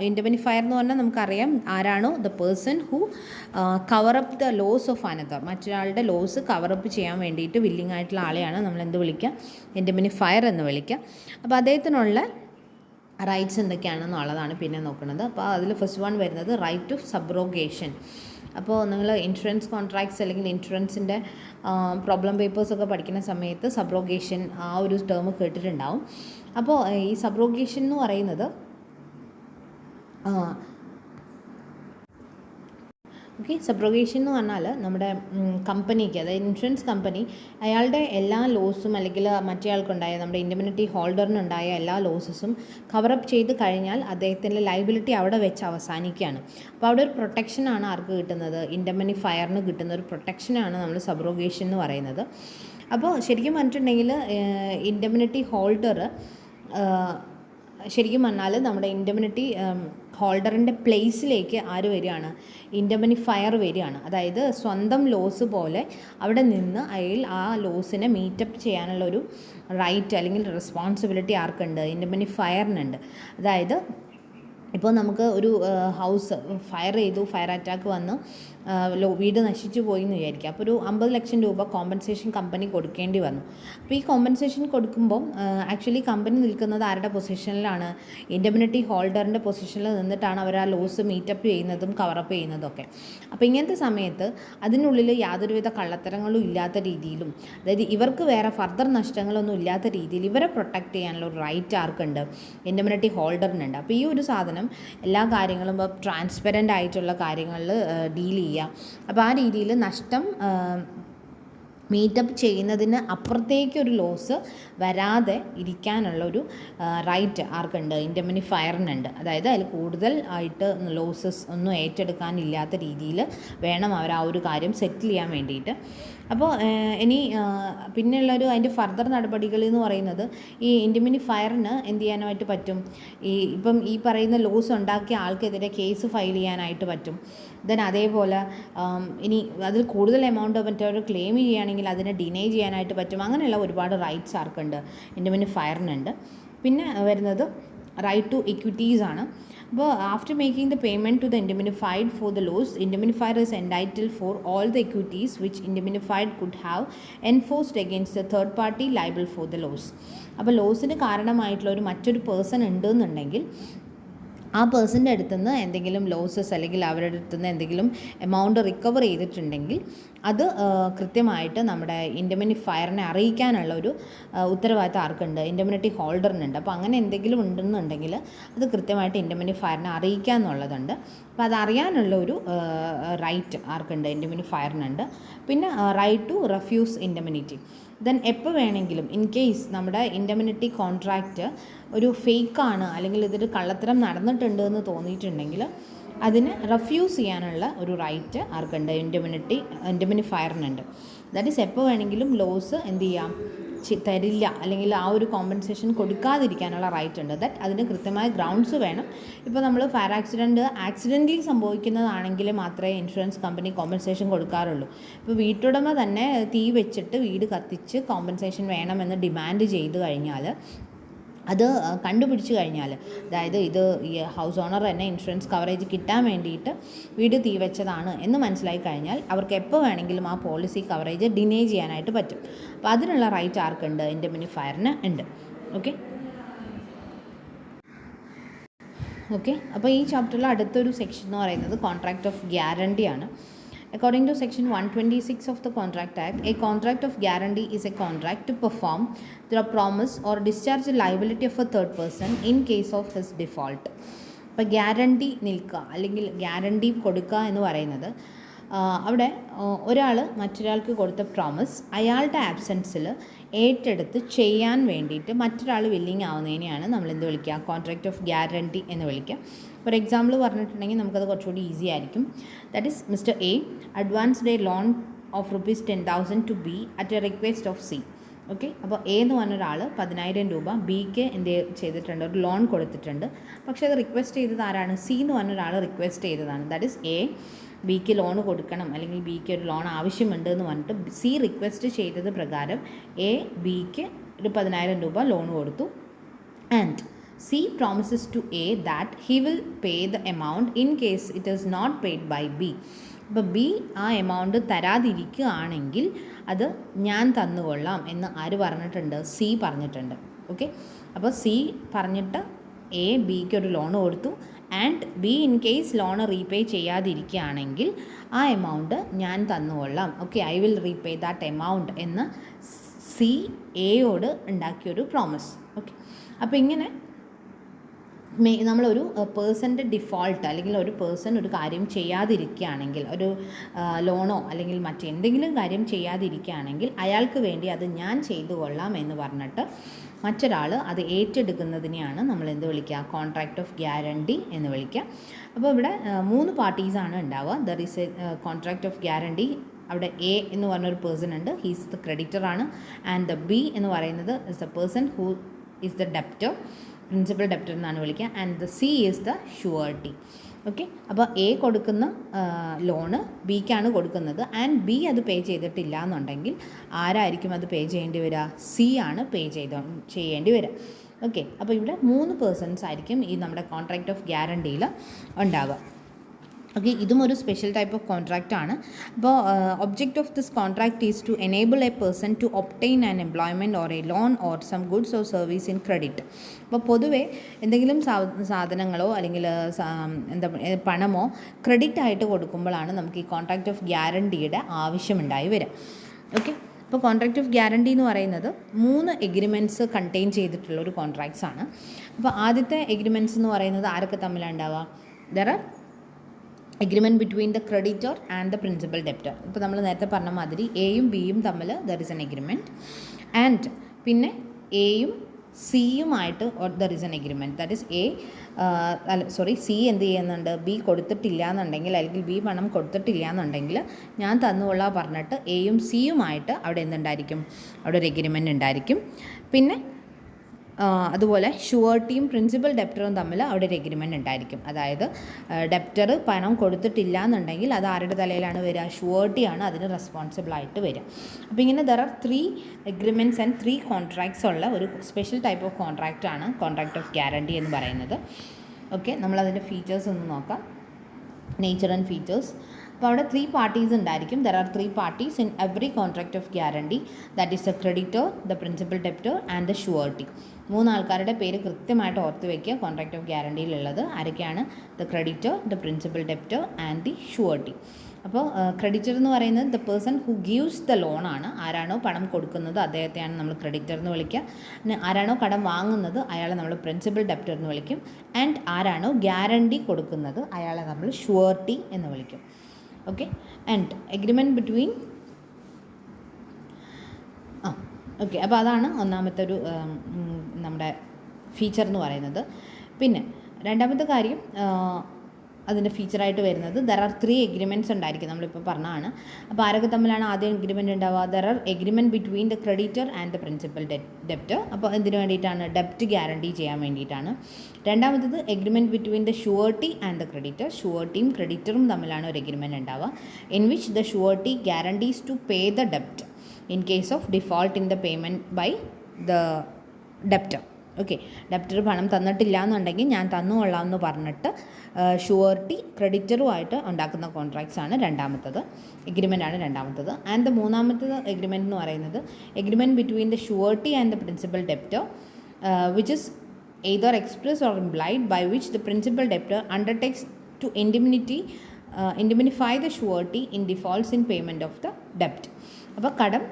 ഇൻഡെമിനിഫയർ എന്ന് പറഞ്ഞാൽ നമുക്കറിയാം ആരാണോ the person who cover up the loss of another, മറ്റൊരാളുടെ ലോസ് കവറപ്പ് ചെയ്യാൻ വേണ്ടിയിട്ട് വില്ലിംഗ് ആയിട്ടുള്ള ആളെയാണ് നമ്മൾ എന്ത് വിളിക്കുക, ഇൻഡെമിനിഫയർ എന്ന് വിളിക്കുക. അപ്പോൾ അദ്ദേഹത്തിനുള്ള റൈറ്റ്സ് എന്തൊക്കെയാണെന്നുള്ളതാണ് പിന്നെ നോക്കുന്നത്. അപ്പോൾ അതിൽ ഫസ്റ്റ് വൺ വരുന്നത് റൈറ്റ് ടു സബ്രോഗേഷൻ. അപ്പോൾ നിങ്ങൾ ഇൻഷുറൻസ് കോൺട്രാക്ട്സ് അല്ലെങ്കിൽ ഇൻഷുറൻസിൻ്റെ പ്രോബ്ലം പേപ്പേഴ്സൊക്കെ പഠിക്കുന്ന സമയത്ത് സബ്രോഗേഷൻ ആ ഒരു ടേം കേട്ടിട്ടുണ്ടാവും. അപ്പോൾ ഈ സബ്രോഗേഷൻ എന്ന് പറയുന്നത് സബ്രോഗേഷൻ എന്ന് പറഞ്ഞാൽ നമ്മുടെ കമ്പനിക്ക്, അതായത് ഇൻഷുറൻസ് കമ്പനി അയാളുടെ എല്ലാ ലോസും അല്ലെങ്കിൽ മറ്റേയാൾക്കുണ്ടായ നമ്മുടെ ഇൻഡെമിനിറ്റി ഹോൾഡറിനുണ്ടായ എല്ലാ ലോസസും കവറപ്പ് ചെയ്ത് കഴിഞ്ഞാൽ അദ്ദേഹത്തിൻ്റെ ലയബിലിറ്റി അവിടെ വെച്ച് അവസാനിക്കുകയാണ്. അപ്പോൾ അവിടെ ഒരു പ്രൊട്ടക്ഷനാണ് ആർക്ക് കിട്ടുന്നത്, ഇൻഡെമിനിഫയറിന് കിട്ടുന്ന ഒരു പ്രൊട്ടക്ഷനാണ് നമ്മൾ സബ്രോഗേഷൻ എന്ന് പറയുന്നത്. അപ്പോൾ ശരിക്കും പറഞ്ഞിട്ടുണ്ടെങ്കിൽ ഇൻഡെമിനിറ്റി ഹോൾഡർ ശരിക്കും പറഞ്ഞാൽ നമ്മുടെ ഇൻഡെമിനിറ്റി ഹോൾഡറിൻ്റെ പ്ലേസിലേക്ക് ആര് വരികയാണ്, ഇൻഡെമിനിഫയർ വരികയാണ്. അതായത് സ്വന്തം ലോസ് പോലെ അവിടെ നിന്ന് അയാൾ ആ ലോസിനെ മീറ്റപ്പ് ചെയ്യാനുള്ള ഒരു റൈറ്റ് അല്ലെങ്കിൽ റെസ്പോൺസിബിലിറ്റി ആർക്കുണ്ട്, ഇൻഡെമിനിഫയറിനുണ്ട്. അതായത് ഇപ്പോൾ നമുക്ക് ഒരു ഹൗസ് ഫയർ ചെയ്തു, ഫയർ അറ്റാക്ക് വന്ന് വീട് നശിച്ചു പോയി എന്ന് വിചാരിക്കുക. അപ്പോൾ ഒരു 50 ലക്ഷം രൂപ കോമ്പൻസേഷൻ കമ്പനി കൊടുക്കേണ്ടി വന്നു. അപ്പോൾ ഈ കോമ്പൻസേഷൻ കൊടുക്കുമ്പം ആക്ച്വലി കമ്പനി നിൽക്കുന്നത് ആരുടെ പൊസിഷനിലാണ്, ഇൻഡെമിനിറ്റി ഹോൾഡറിൻ്റെ പൊസിഷനിൽ നിന്നിട്ടാണ് അവർ ആ ലോസ് മീറ്റപ്പ് ചെയ്യുന്നതും കവറപ്പ് ചെയ്യുന്നതൊക്കെ. അപ്പോൾ ഇങ്ങനത്തെ സമയത്ത് അതിനുള്ളിൽ യാതൊരുവിധ കള്ളത്തരങ്ങളും ഇല്ലാത്ത രീതിയിലും, അതായത് ഇവർക്ക് വേറെ ഫർദർ നഷ്ടങ്ങളൊന്നും ഇല്ലാത്ത രീതിയിൽ ഇവരെ പ്രൊട്ടക്റ്റ് ചെയ്യാനുള്ള ഒരു റൈറ്റ് ആർക്കുണ്ട്, ഇൻഡെമിനിറ്റി ഹോൾഡറിനുണ്ട്. അപ്പോൾ ഈ ഒരു സാധനം എല്ലാ കാര്യങ്ങളും ഇപ്പോൾ ട്രാൻസ്പെറൻ്റ് ആയിട്ടുള്ള കാര്യങ്ങളിൽ ഡീൽ ചെയ്യുക. അപ്പോൾ ആ രീതിയിൽ നഷ്ടം മീറ്റപ്പ് ചെയ്യുന്നതിന് അപ്പുറത്തേക്കൊരു ലോസ് വരാതെ ഇരിക്കാനുള്ളൊരു റൈറ്റ് ആർക്കുണ്ട്, ഇൻഡെമിനിഫയറിനുണ്ട്. അതായത് അതിൽ കൂടുതൽ ആയിട്ട് ലോസസ് ഒന്നും ഏറ്റെടുക്കാനില്ലാത്ത രീതിയിൽ വേണം അവർ ആ ഒരു കാര്യം സെറ്റിൽ ചെയ്യാൻ വേണ്ടിയിട്ട്. അപ്പോൾ ഇനി പിന്നെയുള്ളൊരു അതിൻ്റെ ഫർദർ നടപടികൾ എന്ന് പറയുന്നത് ഈ ഇൻഡെമിനിഫയറിന് എന്ത് ചെയ്യാനായിട്ട് പറ്റും, ഇപ്പം ഈ പറയുന്ന ലോസ് ഉണ്ടാക്കിയ ആൾക്കെതിരെ കേസ് ഫയൽ ചെയ്യാനായിട്ട് പറ്റും. ദെൻ അതേപോലെ ഇനി അതിൽ കൂടുതൽ എമൗണ്ട് മറ്റൊരു ക്ലെയിം ചെയ്യുകയാണെങ്കിൽ അതിനെ ഡിനൈ ചെയ്യാനായിട്ട് പറ്റും. അങ്ങനെയുള്ള ഒരുപാട് റൈറ്റ്സ് ആർക്കുണ്ട്, ഇൻഡെമിനിഫയറിനുണ്ട്. പിന്നെ വരുന്നത് റൈറ്റ് ടു ഇക്വിറ്റീസ് ആണ്. അപ്പോൾ after making the payment to the indemnified for the loss, indemnifier is entitled for all the equities which indemnified could have enforced against the third party liable for the loss. അപ്പോൾ ലോസിന് കാരണമായിട്ടുള്ള മറ്റൊരു person ഉണ്ടെന്നുണ്ടെങ്കിൽ ആ പേഴ്സൻ്റെ അടുത്തു നിന്ന് എന്തെങ്കിലും losses അല്ലെങ്കിൽ അവരുടെ അടുത്തു നിന്ന് എന്തെങ്കിലും എമൗണ്ട് റിക്കവർ ചെയ്തിട്ടുണ്ടെങ്കിൽ അത് കൃത്യമായിട്ട് നമ്മുടെ ഇൻഡെമിനിഫയറിനെ അറിയിക്കാനുള്ള ഒരു ഉത്തരവാദിത്തം ആർക്കുണ്ട്, ഇൻഡെമിനിറ്റി ഹോൾഡറിനുണ്ട്. അപ്പോൾ അങ്ങനെ എന്തെങ്കിലും ഉണ്ടെന്നുണ്ടെങ്കിൽ അത് കൃത്യമായിട്ട് ഇൻഡെമിനിഫയറിനെ അറിയിക്കുക എന്നുള്ളതുണ്ട്. അപ്പോൾ അതറിയാനുള്ള ഒരു റൈറ്റ് ആർക്കുണ്ട്, ഇൻഡെമിനിഫയറിനുണ്ട്. പിന്നെ right to refuse indemnity. Then എപ്പോൾ വേണമെങ്കിലും ഇൻ കേസ് നമ്മുടെ ഇൻഡെമിനിറ്റി കോൺട്രാക്റ്റ് ഒരു ഫേക്കാണ് അല്ലെങ്കിൽ ഇതൊരു കള്ളത്തരം നടന്നിട്ടുണ്ട് എന്ന് തോന്നിയിട്ടുണ്ടെങ്കിൽ അതിന് റെഫ്യൂസ് ചെയ്യാനുള്ള ഒരു റൈറ്റ് ആർക്കുണ്ട്, ഇൻഡെമിനിഫയറിനുണ്ട്. ദാറ്റ് ഈസ് എപ്പോൾ വേണമെങ്കിലും ലോസ് എന്ത് ചെയ്യാം, തരില്ല അല്ലെങ്കിൽ ആ ഒരു കോമ്പൻസേഷൻ കൊടുക്കാതിരിക്കാനുള്ള റൈറ്റ് ഉണ്ട്. ദാറ്റ് അതിന് കൃത്യമായ ഗ്രൗണ്ട്സ് വേണം. ഇപ്പോൾ നമ്മൾ ഫയർ ആക്സിഡൻ്റലി സംഭവിക്കുന്നതാണെങ്കിൽ മാത്രമേ ഇൻഷുറൻസ് കമ്പനി കോമ്പൻസേഷൻ കൊടുക്കാറുള്ളൂ. ഇപ്പോൾ വീട്ടുടമ തന്നെ തീ വെച്ചിട്ട് വീട് കത്തിച്ച് കോമ്പൻസേഷൻ വേണമെന്ന് ഡിമാൻഡ് ചെയ്ത് കഴിഞ്ഞാൽ, അത് കണ്ടുപിടിച്ച് കഴിഞ്ഞാൽ, അതായത് ഇത് ഈ ഹൗസ് ഓണർ തന്നെ ഇൻഷുറൻസ് കവറേജ് കിട്ടാൻ വേണ്ടിയിട്ട് വീട് തീ വെച്ചതാണ് എന്ന് മനസ്സിലായി കഴിഞ്ഞാൽ അവർക്ക് എപ്പോൾ വേണമെങ്കിലും ആ പോളിസി കവറേജ് ഡിനൈ ചെയ്യാനായിട്ട് പറ്റും. അപ്പോൾ അതിനുള്ള റൈറ്റ് ആർക്കുണ്ട്, ഇൻഡെമിനിഫയറിന് ഉണ്ട്. ഓക്കെ. അപ്പോൾ ഈ ചാപ്റ്ററിൽ അടുത്തൊരു സെക്ഷൻ എന്ന് പറയുന്നത് കോൺട്രാക്റ്റ് ഓഫ് ഗ്യാരണ്ടി ആണ്. According to Section 126 of the Contract Act, a contract of guarantee is a contract to perform the promise or discharge the liability of a third person in case of his default. അപ്പോൾ guarantee നിൽക്കുക അല്ലെങ്കിൽ guarantee കൊടുക്കുക എന്ന് പറയുന്നത് അവിടെ ഒരാൾ മറ്റൊരാൾക്ക് കൊടുത്ത പ്രോമിസ് അയാളുടെ ആബ്സെൻസിൽ ഏറ്റെടുത്ത് ചെയ്യാൻ വേണ്ടിയിട്ട് മറ്റൊരാൾ വില്ലിങ് ആവുന്നതിനെയാണ് നമ്മൾ എന്ത് വിളിക്കുക, കോൺട്രാക്റ്റ് ഓഫ് ഗ്യാരണ്ടി എന്ന് വിളിക്കുക. ഫോർ എക്സാമ്പിൾ പറഞ്ഞിട്ടുണ്ടെങ്കിൽ നമുക്കത് കുറച്ചുകൂടി ഈസി ആയിരിക്കും. That is mister A advanced a loan of ₹10,000 to B at a request of C. Okay, അപ്പോൾ എ എന്ന് പറഞ്ഞ ഒരാൾ 10,000 രൂപ ബിക്ക് എന്ത് ചെയ്തിട്ടുണ്ട്, ഒരു ലോൺ കൊടുത്തിട്ടുണ്ട്. പക്ഷേ അത് റിക്വസ്റ്റ് ചെയ്തത് ആരാണ്? സി എന്ന് പറഞ്ഞ ഒരാൾ റിക്വസ്റ്റ് ചെയ്തതാണ്. ദാറ്റ് ഈസ് എ ബിക്ക് ലോൺ കൊടുക്കണം അല്ലെങ്കിൽ ബിക്ക് ഒരു ലോൺ ആവശ്യമുണ്ട് എന്ന് പറഞ്ഞിട്ട് സി റിക്വസ്റ്റ് ചെയ്തത് പ്രകാരം എ ബിക്ക് ഒരു 10,000 രൂപ ലോൺ കൊടുത്തു. And C promises to A that he will pay the amount in case it is not paid by B. അപ്പോൾ ബി ആ എമൗണ്ട് തരാതിരിക്കുകയാണെങ്കിൽ അത് ഞാൻ തന്നുകൊള്ളാം എന്ന് ആര് പറഞ്ഞിട്ടുണ്ട്? സി പറഞ്ഞിട്ടുണ്ട്. ഓക്കെ, അപ്പോൾ സി പറഞ്ഞിട്ട് എ ബിക്ക് ഒരു ലോൺ കൊടുത്തു. And B in case loan repay ചെയ്യാതിരിക്കുകയാണെങ്കിൽ ആ എമൗണ്ട് ഞാൻ തന്നുകൊള്ളാം. Okay, I will repay that amount എന്ന് സി എയോട് ഉണ്ടാക്കിയൊരു പ്രോമിസ്. ഓക്കെ, അപ്പോൾ ഇങ്ങനെ നമ്മളൊരു പേഴ്സൻ്റെ ഡിഫോൾട്ട് അല്ലെങ്കിൽ ഒരു പേഴ്സൺ ഒരു കാര്യം ചെയ്യാതിരിക്കുകയാണെങ്കിൽ, ഒരു ലോണോ അല്ലെങ്കിൽ മറ്റെന്തെങ്കിലും കാര്യം ചെയ്യാതിരിക്കുകയാണെങ്കിൽ അയാൾക്ക് വേണ്ടി അത് ഞാൻ ചെയ്തു കൊള്ളാം എന്ന് പറഞ്ഞിട്ട് മറ്റൊരാൾ അത് ഏറ്റെടുക്കുന്നതിനെയാണ് നമ്മൾ എന്ത് വിളിക്കുക, കോൺട്രാക്റ്റ് ഓഫ് ഗ്യാരണ്ടി എന്ന് വിളിക്കുക. അപ്പോൾ ഇവിടെ 3 പാർട്ടീസാണ് ഉണ്ടാവുക. There is a contract of guarantee. അവിടെ എ എന്ന് പറഞ്ഞൊരു പേഴ്സൺ ഉണ്ട്, ഹീസ് ദ ക്രെഡിറ്ററാണ്. ആൻഡ് ദ ബി എന്ന് പറയുന്നത് is the person who is the debtor, principal debtor എന്നാണ് വിളിക്കുക. And the C is the surety. Okay, അപ്പോൾ എ കൊടുക്കുന്ന ലോണ് ബിക്കാണ് കൊടുക്കുന്നത്. ആൻഡ് ബി അത് പേ ചെയ്തിട്ടില്ല എന്നുണ്ടെങ്കിൽ ആരായിരിക്കും അത് പേ ചെയ്യേണ്ടി വരിക? സി ആണ് പേ ചെയ്യേണ്ടി വരിക. ഓക്കെ, അപ്പോൾ ഇവിടെ 3 പേഴ്സൺസ് ആയിരിക്കും ഈ നമ്മുടെ കോൺട്രാക്റ്റ് ഓഫ് ഗ്യാരണ്ടിയിൽ ഉണ്ടാവുക. ഓക്കെ, ഇതും ഒരു സ്പെഷ്യൽ ടൈപ്പ് ഓഫ് കോൺട്രാക്റ്റ് ആണ്. അപ്പോൾ object of this contract is to enable a person to obtain an employment or a loan or some goods or service in credit. അപ്പോൾ പൊതുവേ എന്തെങ്കിലും സാധനങ്ങളോ അല്ലെങ്കിൽ പണമോ ക്രെഡിറ്റ് ആയിട്ട് കൊടുക്കുമ്പോഴാണ് നമുക്ക് ഈ കോൺട്രാക്റ്റ് ഓഫ് ഗ്യാരണ്ടിയുടെ ആവശ്യമുണ്ടായി വരിക. ഓക്കെ, അപ്പോൾ കോൺട്രാക്റ്റ് ഓഫ് ഗ്യാരണ്ടി എന്ന് പറയുന്നത് 3 എഗ്രിമെൻറ്റ്സ് കണ്ടെയ്ൻ ചെയ്തിട്ടുള്ള ഒരു കോൺട്രാക്ട്സ് ആണ്. അപ്പോൾ ആദ്യത്തെ എഗ്രിമെൻറ്റ്സ് എന്ന് പറയുന്നത് ആരൊക്കെ തമ്മിലാണ് ഉണ്ടാവുക? There are agreement between the creditor and the principal debtor. ഇപ്പോൾ നമ്മൾ നേരത്തെ പറഞ്ഞ മാതിരി എയും ബിയും തമ്മിൽ there is an agreement. And പിന്നെ എയും സിയുമായിട്ട് there is an agreement. That is C എന്ത് ചെയ്യുന്നുണ്ട്? ബി കൊടുത്തിട്ടില്ല എന്നുണ്ടെങ്കിൽ അല്ലെങ്കിൽ ബി പണം കൊടുത്തിട്ടില്ല എന്നുണ്ടെങ്കിൽ ഞാൻ തന്നുകൊള്ളാൻ പറഞ്ഞിട്ട് എയും സിയുമായിട്ട് അവിടെ എന്തുണ്ടായിരിക്കും? അവിടെ ഒരു എഗ്രിമെൻറ്റ് ഉണ്ടായിരിക്കും. പിന്നെ അതുപോലെ ഷുവർട്ടിയും പ്രിൻസിപ്പൽ ഡെപ്റ്ററും തമ്മിൽ അവിടെ ഒരു എഗ്രിമെൻറ്റ് ഉണ്ടായിരിക്കും. അതായത് ഡെപ്റ്റർ പണം കൊടുത്തിട്ടില്ല എന്നുണ്ടെങ്കിൽ അത് ആരുടെ തലയിലാണ് വരിക? ഷുവർട്ടിയാണ് അതിന് റെസ്പോൺസിബിളായിട്ട് വരിക. അപ്പോൾ ഇങ്ങനെ there are 3 agreements and 3 contracts ഉള്ള ഒരു സ്പെഷ്യൽ ടൈപ്പ് ഓഫ് കോൺട്രാക്റ്റാണ് കോൺട്രാക്റ്റ് ഓഫ് ഗ്യാരണ്ടി എന്ന് പറയുന്നത്. ഓക്കെ, നമ്മളതിൻ്റെ ഫീച്ചേഴ്സ് ഒന്ന് നോക്കാം. Nature and features. അപ്പോൾ അവിടെ 3 പാർട്ടീസ് ഉണ്ടായിരിക്കും. There are 3 parties in every contract of guarantee. That is the creditor, the principal debtor and the surety. 3 ആൾക്കാരുടെ പേര് കൃത്യമായിട്ട് ഓർത്ത് വയ്ക്കുക. കോൺട്രാക്റ്റ് ഓഫ് ഗ്യാരണ്ടിയിലുള്ളത് ആരൊക്കെയാണ്? The creditor, the principal debtor and the surety. അപ്പോൾ ക്രെഡിറ്റർ എന്ന് പറയുന്നത് the person who gives the loan ആണ്. ആരാണോ പണം കൊടുക്കുന്നത് അദ്ദേഹത്തെയാണ് നമ്മൾ ക്രെഡിറ്റർ എന്ന് വിളിക്കുക. പിന്നെ ആരാണോ കടം വാങ്ങുന്നത് അയാളെ നമ്മൾ പ്രിൻസിപ്പൽ ഡെപ്റ്റർ എന്ന് വിളിക്കും. ആൻഡ് ആരാണോ ഗ്യാരണ്ടി കൊടുക്കുന്നത് അയാളെ നമ്മൾ ഷുവർട്ടി എന്ന് വിളിക്കും. Okay, and agreement between okay, അപ്പോൾ അതാണ് ഒന്നാമത്തെ ഒരു നമ്മുടെ ഫീച്ചർ എന്ന് പറയുന്നത്. പിന്നെ രണ്ടാമത്തെ കാര്യം അതിൻ്റെ ഫീച്ചറായിട്ട് വരുന്നത് ദർ ആർ 3 എഗ്രിമെൻറ്റ്സ് ഉണ്ടായിരിക്കും. നമ്മളിപ്പോൾ പറഞ്ഞതാണ്. അപ്പോൾ ആരൊക്കെ തമ്മിലാണ് ആദ്യം എഗ്രിമെൻറ്റ് ഉണ്ടാവുക? There are agreement between the creditor and the principal debtor. അപ്പോൾ എന്തിനു വേണ്ടിയിട്ടാണ്? ഡെപ്റ്റ് ഗ്യാരണ്ടി ചെയ്യാൻ വേണ്ടിയിട്ടാണ്. രണ്ടാമത്തത് agreement between the surety and the creditor. ഷുവർട്ടിയും ക്രെഡിറ്ററും തമ്മിലാണ് ഒരു എഗ്രിമെൻറ്റ് ഉണ്ടാവുക. In which the surety guarantees to pay the ഡെപ്റ്റ് in case of default in the payment by the debtor. Okay, debtor പണം തന്നിട്ടില്ല എന്നുണ്ടെങ്കിൽ ഞാൻ തന്നുകൊള്ളാം എന്ന് പറഞ്ഞിട്ട് ഷുവർട്ടി ക്രെഡിറ്ററുമായിട്ട് ഉണ്ടാക്കുന്ന കോൺട്രാക്ട്സ് ആണ് രണ്ടാമത്തത് എഗ്രിമെൻ്റ് ആണ് രണ്ടാമത്തത്. ആൻഡ് ദ മൂന്നാമത്തത് എഗ്രിമെൻറ്റ് എന്ന് പറയുന്നത് agreement between the surety and the principal debtor which is either expressed or implied by which the principal debtor undertakes to indemnify the surety in defaults in payment of the debt. അപ്പോൾ കടം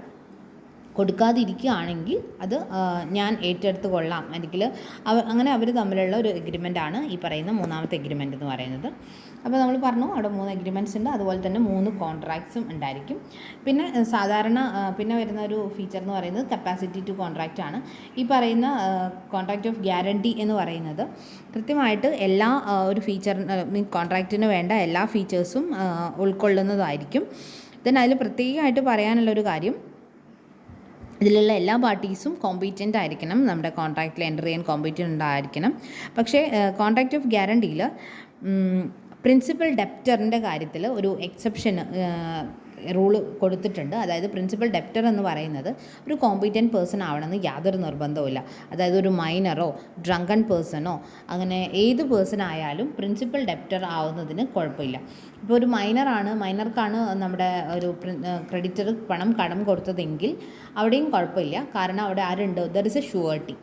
കൊടുക്കാതിരിക്കുകയാണെങ്കിൽ അത് ഞാൻ ഏറ്റെടുത്ത് കൊള്ളാം, അല്ലെങ്കിൽ അങ്ങനെ അവർ തമ്മിലുള്ള ഒരു എഗ്രിമെൻ്റാണ് ഈ പറയുന്ന മൂന്നാമത്തെ എഗ്രിമെൻ്റ് എന്ന് പറയുന്നത്. അപ്പോൾ നമ്മൾ പറഞ്ഞു അവിടെ 3 എഗ്രിമെൻറ്റ്സ് ഉണ്ട്, അതുപോലെ തന്നെ 3 കോൺട്രാക്ട്സും ഉണ്ടായിരിക്കും. പിന്നെ സാധാരണ പിന്നെ വരുന്ന ഒരു ഫീച്ചർ എന്ന് പറയുന്നത് കപ്പാസിറ്റി ടു കോൺട്രാക്റ്റ് ആണ്. ഈ പറയുന്ന കോൺട്രാക്റ്റ് ഓഫ് ഗ്യാരണ്ടി എന്ന് പറയുന്നത് കൃത്യമായിട്ട് എല്ലാ ഒരു കോൺട്രാക്റ്റിന് വേണ്ട എല്ലാ ഫീച്ചേഴ്സും ഉൾക്കൊള്ളുന്നതായിരിക്കും. അതിൽ പ്രത്യേകമായിട്ട് പറയാനുള്ളൊരു കാര്യം, ഇതിലുള്ള എല്ലാ പാർട്ടീസും കോമ്പീറ്റൻ്റ് ആയിരിക്കണം, നമ്മുടെ കോൺട്രാക്റ്റിൽ എൻ്റർ ചെയ്യാൻ കോമ്പീറ്റൻ്റ് ഉണ്ടായിരിക്കണം. പക്ഷേ കോൺട്രാക്റ്റ് ഓഫ് ഗ്യാരണ്ടിയിൽ പ്രിൻസിപ്പൽ ഡെപ്റ്ററിൻ്റെ കാര്യത്തിൽ ഒരു എക്സെപ്ഷന് റൂള് കൊടുത്തിട്ടുണ്ട്. അതായത് പ്രിൻസിപ്പൽ ഡെപ്റ്റർ എന്ന് പറയുന്നത് ഒരു കോമ്പീറ്റൻറ്റ് പേഴ്സൺ ആവണമെന്ന് യാതൊരു നിർബന്ധവുമില്ല. അതായത് ഒരു മൈനറോ ഡ്രങ്കൺ പേഴ്സണോ അങ്ങനെ ഏത് പേഴ്സൺ ആയാലും പ്രിൻസിപ്പൽ ഡെപ്റ്റർ ആവുന്നതിന് കുഴപ്പമില്ല. ഇപ്പോൾ ഒരു മൈനർക്കാണ് നമ്മുടെ ഒരു ക്രെഡിറ്റർ പണം കടം കൊടുത്തതെങ്കിൽ അവിടെയും കുഴപ്പമില്ല. കാരണം അവിടെ ആരുണ്ട്, there is A surety.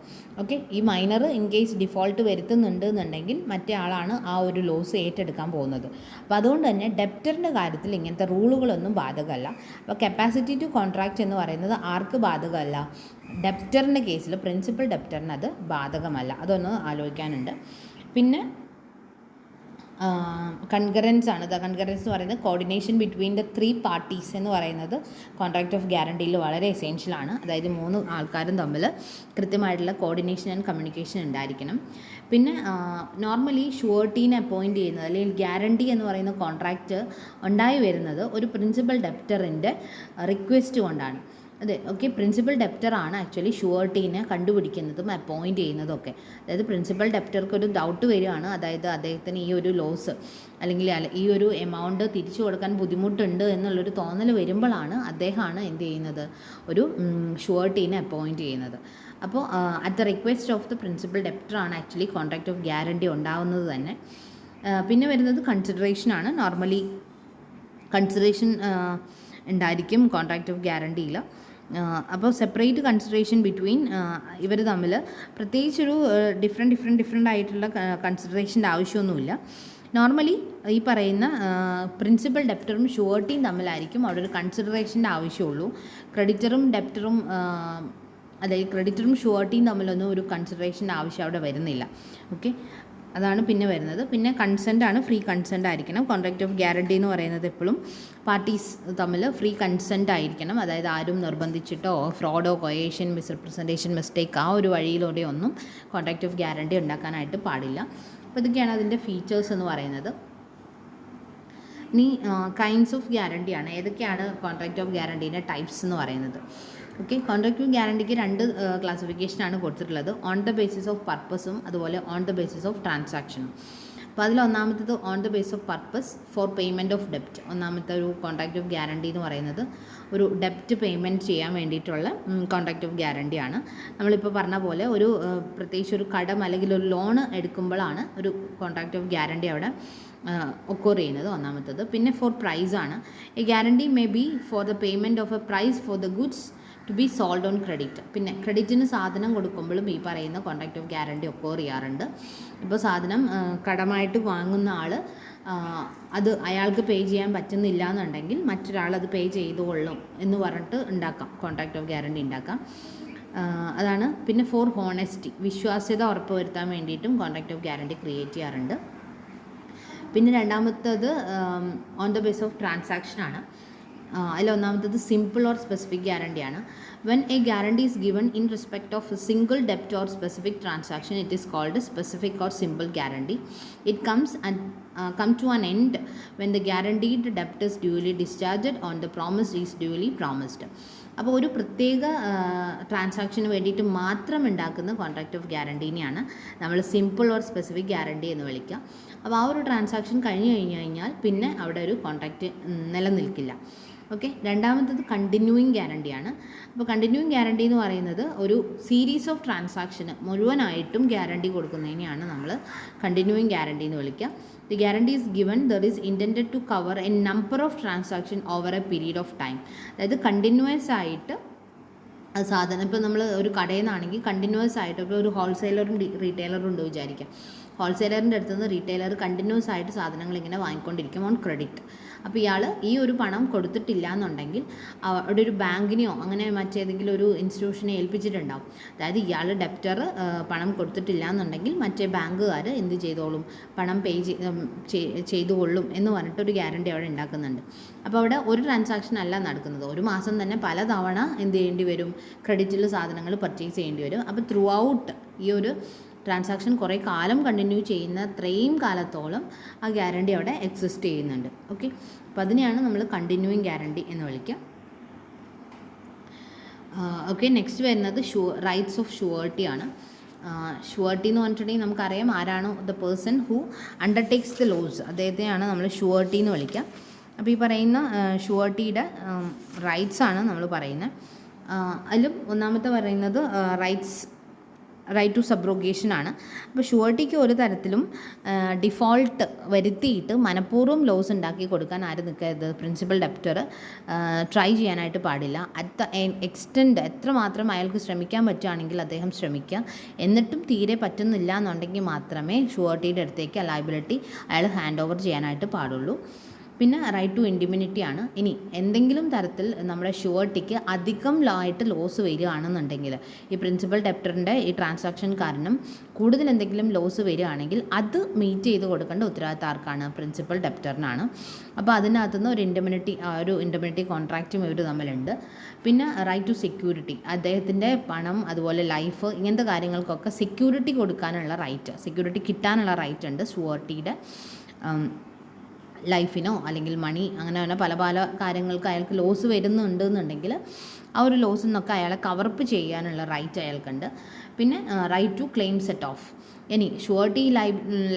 Okay, ഈ മൈനർ ഇൻ കേസ് ഡിഫോൾട്ട് വരുത്തുന്നുണ്ട് എന്നുണ്ടെങ്കിൽ മറ്റേ ആളാണ് ആ ഒരു ലോസ് ഏറ്റെടുക്കാൻ പോകുന്നത്. അപ്പോൾ അതുകൊണ്ട് തന്നെ ഡെപ്റ്ററിൻ്റെ കാര്യത്തിൽ ഇങ്ങനത്തെ റൂളുകളൊന്നും ബാധകമല്ല. അപ്പോൾ കപ്പാസിറ്റി ടു കോൺട്രാക്റ്റ് എന്ന് പറയുന്നത് ആർക്ക് ബാധകമല്ല? ഡെപ്റ്ററിൻ്റെ കേസിൽ പ്രിൻസിപ്പൽ ഡെപ്റ്ററിന് അത് ബാധകമല്ല. അതൊന്ന് ആലോചിക്കാനുണ്ട്. പിന്നെ കൺകറൻസ് ആണ്. കൺകറൻസ് എന്ന് പറയുന്നത് കോർഡിനേഷൻ ബിറ്റ്വീൻ ദ 3 പാർട്ടീസ് എന്ന് പറയുന്നത് കോൺട്രാക്റ്റ് ഓഫ് ഗ്യാരണ്ടിയിൽ വളരെ എസെൻഷ്യലാണ്. അതായത് 3 ആൾക്കാരും തമ്മിൽ കൃത്യമായിട്ടുള്ള കോർഡിനേഷൻ ആൻഡ് കമ്മ്യൂണിക്കേഷൻ ഉണ്ടായിരിക്കണം. പിന്നെ നോർമലി ഷുവർട്ടീനെ അപ്പോയിൻറ്റ് ചെയ്യുന്നത് അല്ലെങ്കിൽ ഗ്യാരണ്ടി എന്ന് പറയുന്ന കോൺട്രാക്റ്റ് ഉണ്ടായി വരുന്നത് ഒരു പ്രിൻസിപ്പൽ ഡെപ്റ്ററിൻ്റെ റിക്വസ്റ്റ് കൊണ്ടാണ്. അതെ, ഓക്കെ, പ്രിൻസിപ്പൽ ഡെപ്റ്ററാണ് ആക്ച്വലി ഷുവർട്ടീനെ കണ്ടുപിടിക്കുന്നതും അപ്പോയിൻറ്റ് ചെയ്യുന്നതും ഒക്കെ. അതായത് പ്രിൻസിപ്പൽ ഡെപ്റ്റർക്ക് ഒരു ഡൗട്ട് വരികയാണ്, അതായത് അദ്ദേഹത്തിന് ഈ ഒരു ലോസ് അല്ലെങ്കിൽ ഈ ഒരു എമൗണ്ട് തിരിച്ചു കൊടുക്കാൻ ബുദ്ധിമുട്ടുണ്ട് എന്നുള്ളൊരു തോന്നൽ വരുമ്പോഴാണ് അദ്ദേഹമാണ് എന്ത് ചെയ്യുന്നത്, ഒരു ഷുവർട്ടീനെ അപ്പോയിൻറ്റ് ചെയ്യുന്നത്. അപ്പോൾ at the request of the principal ഡെപ്റ്ററാണ് ആക്ച്വലി കോൺട്രാക്റ്റ് ഓഫ് ഗ്യാരണ്ടി ഉണ്ടാവുന്നത് തന്നെ. പിന്നെ വരുന്നത് കൺസിഡറേഷനാണ്. നോർമലി കൺസിഡറേഷൻ ഉണ്ടായിരിക്കും കോൺട്രാക്റ്റ് ഓഫ് ഗ്യാരണ്ടിയിൽ. അപ്പോൾ സെപ്പറേറ്റ് കൺസിഡറേഷൻ ബിറ്റ്വീൻ ഇവർ തമ്മിൽ പ്രത്യേകിച്ചൊരു ഡിഫറെൻ്റ് ആയിട്ടുള്ള കൺസിഡറേഷൻ്റെ ആവശ്യമൊന്നുമില്ല. നോർമലി ഈ പറയുന്ന പ്രിൻസിപ്പൽ ഡെപ്റ്ററും ഷുവർട്ടിയും തമ്മിലായിരിക്കും അവിടെ ഒരു കൺസിഡറേഷൻ്റെ ആവശ്യമുള്ളൂ. ക്രെഡിറ്ററും ഡെപ്റ്ററും അതായത് ക്രെഡിറ്ററും ഷുവർട്ടിയും തമ്മിലൊന്നും ഒരു കൺസിഡറേഷൻ്റെ ആവശ്യം അവിടെ വരുന്നില്ല. ഓക്കെ, അതാണ് പിന്നെ വരുന്നത്. പിന്നെ കൺസെൻ്റാണ്, ഫ്രീ കൺസെൻ്റ് ആയിരിക്കണം. കോൺട്രാക്റ്റ് ഓഫ് ഗ്യാരണ്ടി എന്ന് പറയുന്നത് എപ്പോഴും പാർട്ടീസ് തമ്മിൽ ഫ്രീ കൺസെൻ്റ് ആയിരിക്കണം. അതായത് ആരും നിർബന്ധിച്ചിട്ടോ ഫ്രോഡോ കൊയേഷൻ മിസ്റെപ്രസെൻറ്റേഷൻ മിസ്റ്റേക്ക് ആ ഒരു വഴിയിലൂടെ ഒന്നും കോൺട്രാക്റ്റ് ഓഫ് ഗ്യാരണ്ടി ഉണ്ടാക്കാനായിട്ട് പാടില്ല. അപ്പോൾ ഇതൊക്കെയാണ് അതിൻ്റെ ഫീച്ചേഴ്സ് എന്ന് പറയുന്നത്. ഇനി കൈൻഡ്സ് ഓഫ് ഗ്യാരണ്ടിയാണ്. ഏതൊക്കെയാണ് കോൺട്രാക്റ്റ് ഓഫ് ഗ്യാരണ്ടീൻ്റെ ടൈപ്സ് എന്ന് പറയുന്നത്? ഓക്കെ, കോൺട്രാക്റ്റ് ഓഫ് ഗ്യാരണ്ടിക്ക് 2 ക്ലാസിഫിക്കേഷനാണ് കൊടുത്തിട്ടുള്ളത്. ഓൺ ദ ബേസിസ് ഓഫ് പർപ്പസും അതുപോലെ ഓൺ ദ ബേസിസ് ഓഫ് ട്രാൻസാക്ഷനും. അപ്പോൾ അതിൽ ഒന്നാമത്തേത് on the base of purpose for payment of ഡെപ്റ്റ്. ഒന്നാമത്തെ ഒരു കോൺട്രാക്റ്റ് ഓഫ് ഗ്യാരണ്ടി എന്ന് പറയുന്നത് ഒരു ഡെപ്റ്റ് പേയ്മെൻറ്റ് ചെയ്യാൻ വേണ്ടിയിട്ടുള്ള കോൺട്രാക്റ്റ് ഓഫ് ഗ്യാരണ്ടിയാണ്. നമ്മളിപ്പോൾ പറഞ്ഞ പോലെ ഒരു പ്രത്യേകിച്ച് ഒരു കടം അല്ലെങ്കിൽ ഒരു ലോൺ എടുക്കുമ്പോഴാണ് ഒരു കോൺട്രാക്റ്റ് ഓഫ് ഗ്യാരണ്ടി അവിടെ ഒക്കോർ ചെയ്യുന്നത്, ഒന്നാമത്തേത്. പിന്നെ ഫോർ പ്രൈസാണ്. A guarantee may be for the payment of a price for the goods to be sold on credit. പിന്നെ ക്രെഡിറ്റിന് സാധനം കൊടുക്കുമ്പോഴും ഈ പറയുന്ന കോൺട്രാക്റ്റ് ഓഫ് ഗ്യാരണ്ടി ഒക്കോർ ചെയ്യാറുണ്ട്. ഇപ്പോൾ സാധനം കടമായിട്ട് വാങ്ങുന്ന ആൾ അത് അയാൾക്ക് പേ ചെയ്യാൻ പറ്റുന്നില്ല എന്നുണ്ടെങ്കിൽ മറ്റൊരാൾ അത് പേ ചെയ്തുകൊള്ളും എന്ന് പറഞ്ഞിട്ട് ഉണ്ടാക്കാം, കോൺട്രാക്റ്റ് ഓഫ് ഗ്യാരണ്ടി ഉണ്ടാക്കാം. അതാണ്. പിന്നെ ഫോർ ഹോണസ്റ്റി, വിശ്വാസ്യത ഉറപ്പുവരുത്താൻ വേണ്ടിയിട്ടും കോൺട്രാക്റ്റ് ഓഫ് ഗ്യാരണ്ടി ക്രിയേറ്റ് ചെയ്യാറുണ്ട്. പിന്നെ രണ്ടാമത്തേത് ഓൺ ദ ബേസ് ഓഫ് ട്രാൻസാക്ഷനാണ്. അതിലൊന്നാമത്തത് സിമ്പിൾ ഓർ സ്പെസിഫിക് ഗ്യാരണ്ടിയാണ്. When a guarantee is given in respect of a single ഡെപ്റ്റ് or specific transaction it is called specific or simple guarantee. It come to an end when the guaranteed debt is duly discharged on the promise is duly promised. അപ്പോൾ ഒരു പ്രത്യേക ട്രാൻസാക്ഷന് വേണ്ടിയിട്ട് മാത്രം ഉണ്ടാക്കുന്ന contract of ഗ്യാരണ്ടീനെയാണ് നമ്മൾ simple or specific guarantee എന്ന് വിളിക്കുക. അപ്പോൾ ആ ഒരു ട്രാൻസാക്ഷൻ കഴിഞ്ഞ് കഴിഞ്ഞാൽ പിന്നെ അവിടെ ഒരു കോൺട്രാക്റ്റ് നിലനിൽക്കില്ല. ഓക്കെ, രണ്ടാമത്തത് കണ്ടിന്യൂയിങ് ഗ്യാരണ്ടിയാണ്. അപ്പോൾ കണ്ടിന്യൂയിങ് ഗ്യാരണ്ടി എന്ന് പറയുന്നത് ഒരു സീരീസ് ഓഫ് ട്രാൻസാക്ഷന് മുഴുവനായിട്ടും ഗ്യാരണ്ടി കൊടുക്കുന്നതിനെയാണ് നമ്മൾ കണ്ടിന്യൂയിങ് ഗ്യാരണ്ടി എന്ന് വിളിക്കുക. The guarantee is given there is intended to cover a number of transaction over a period of time. അതായത് കണ്ടിന്യൂസ് ആയിട്ട് സാധനം ഇപ്പോൾ നമ്മൾ ഒരു കടയിൽ നിന്നാണെങ്കിൽ കണ്ടിന്യൂസ് ആയിട്ട് ഇപ്പോൾ ഒരു ഹോൾസെയിലറും റീറ്റെയിലറും ഉണ്ട് വിചാരിക്കാം. ഹോൾസെയിലറിൻ്റെ അടുത്ത് നിന്ന് റീറ്റെയിലർ കണ്ടിന്യൂസ് ആയിട്ട് സാധനങ്ങൾ ഇങ്ങനെ വാങ്ങിക്കൊണ്ടിരിക്കും ഓൺ ക്രെഡിറ്റ്. അപ്പോൾ ഇയാൾ ഈ ഒരു പണം കൊടുത്തിട്ടില്ല എന്നുണ്ടെങ്കിൽ അവിടെ ഒരു ബാങ്കിനെയോ അങ്ങനെ മറ്റേതെങ്കിലും ഒരു ഇൻസ്റ്റിറ്റ്യൂഷനെ ഏൽപ്പിച്ചിട്ടുണ്ടാവും. അതായത് ഇയാൾ ഡെപ്റ്റർ പണം കൊടുത്തിട്ടില്ല എന്നുണ്ടെങ്കിൽ മറ്റേ ബാങ്കുകാർ എന്ത് ചെയ്തോളും, പണം പേ ചെയ്തുകൊള്ളും എന്ന് പറഞ്ഞിട്ടൊരു ഗ്യാരണ്ടി അവിടെ ഉണ്ടാക്കുന്നുണ്ട്. അപ്പോൾ അവിടെ ഒരു ട്രാൻസാക്ഷൻ അല്ല നടക്കുന്നത്, ഒരു മാസം തന്നെ പല തവണ എന്ത് ചെയ്യേണ്ടി വരും, ക്രെഡിറ്റിൽ സാധനങ്ങൾ പർച്ചേസ് ചെയ്യേണ്ടി വരും. അപ്പോൾ ത്രൂ ഔട്ട് ഈ ഒരു ട്രാൻസാക്ഷൻ കുറേ കാലം കണ്ടിന്യൂ ചെയ്യുന്ന അത്രയും കാലത്തോളം ആ ഗ്യാരണ്ടി അവിടെ എക്സിസ്റ്റ് ചെയ്യുന്നുണ്ട്. ഓക്കെ, അപ്പോൾ അതിനെയാണ് നമ്മൾ കണ്ടിന്യൂയിങ് ഗ്യാരണ്ടി എന്ന് വിളിക്കുക. ഓക്കെ, നെക്സ്റ്റ് വരുന്നത് റൈറ്റ്സ് ഓഫ് ഷുവർട്ടി ആണ്. ഷുവർട്ടി എന്ന് പറഞ്ഞിട്ടുണ്ടെങ്കിൽ നമുക്കറിയാം ആരാണോ the person who undertakes the loss, അദ്ദേഹത്തെയാണ് നമ്മൾ ഷുവർട്ടി എന്ന് വിളിക്കുക. അപ്പോൾ ഈ പറയുന്ന ഷുവർട്ടിയുടെ റൈറ്റ്സ് ആണ് നമ്മൾ പറയുന്നത്. അതിലും ഒന്നാമത്തെ പറയുന്നത് റൈറ്റ് ടു സബ്രോഗേഷൻ ആണ്. അപ്പോൾ ഷുവർട്ടിക്ക് ഒരു തരത്തിലും ഡിഫോൾട്ട് വരുത്തിയിട്ട് മനഃപൂർവ്വം ലോസ് ഉണ്ടാക്കി കൊടുക്കാൻ ആരും നിൽക്കരുത്. പ്രിൻസിപ്പൽ ഡെപ്റ്റർ ട്രൈ ചെയ്യാനായിട്ട് പാടില്ല. അറ്റ് ദ എക്സ്റ്റെൻഡ് എത്രമാത്രം അയാൾക്ക് ശ്രമിക്കാൻ പറ്റുകയാണെങ്കിൽ അദ്ദേഹം ശ്രമിക്കുക. എന്നിട്ടും തീരെ പറ്റുന്നില്ല എന്നുണ്ടെങ്കിൽ മാത്രമേ ഷുവർട്ടിയുടെ അടുത്തേക്ക് ലയബിലിറ്റി അയാൾ ഹാൻഡ് ഓവർ ചെയ്യാനായിട്ട് പാടുള്ളൂ. പിന്നെ റൈറ്റ് ടു ഇൻഡിമിനിറ്റി ആണ്. ഇനി എന്തെങ്കിലും തരത്തിൽ നമ്മുടെ ഷുവർട്ടിക്ക് അധികം ആയിട്ട് ലോസ് വരികയാണെന്നുണ്ടെങ്കിൽ, ഈ പ്രിൻസിപ്പൽ ഡെപ്റ്ററിൻ്റെ ഈ ട്രാൻസാക്ഷൻ കാരണം കൂടുതൽ എന്തെങ്കിലും ലോസ് വരികയാണെങ്കിൽ അത് മീറ്റ് ചെയ്ത് കൊടുക്കേണ്ട ഉത്തരവാദിത്തം ആർക്കാണ്? പ്രിൻസിപ്പൽ ഡെപ്റ്ററിനാണ്. അപ്പോൾ അതിനകത്തുനിന്ന് ഒരു ഇൻഡിമിനിറ്റി കോൺട്രാക്റ്റും ഇവർ തമ്മിലുണ്ട്. പിന്നെ റൈറ്റ് ടു സെക്യൂരിറ്റി, അദ്ദേഹത്തിൻ്റെ പണം അതുപോലെ ലൈഫ് ഇങ്ങനത്തെ കാര്യങ്ങൾക്കൊക്കെ സെക്യൂരിറ്റി കൊടുക്കാനുള്ള റൈറ്റ്, സെക്യൂരിറ്റി കിട്ടാനുള്ള റൈറ്റ് ഉണ്ട് ഷുവർട്ടിയുടെ. ലൈഫിനോ അല്ലെങ്കിൽ മണി അങ്ങനെ പല കാര്യങ്ങൾക്ക് അയാൾക്ക് ലോസ് വരുന്നുണ്ട് എന്നുണ്ടെങ്കിൽ ആ ഒരു ലോസിൽ നിന്നൊക്കെ അയാളെ കവറപ്പ് ചെയ്യാനുള്ള റൈറ്റ് അയാൾക്കുണ്ട്. പിന്നെ right to claim set off. ഇനി ഷുവർട്ടി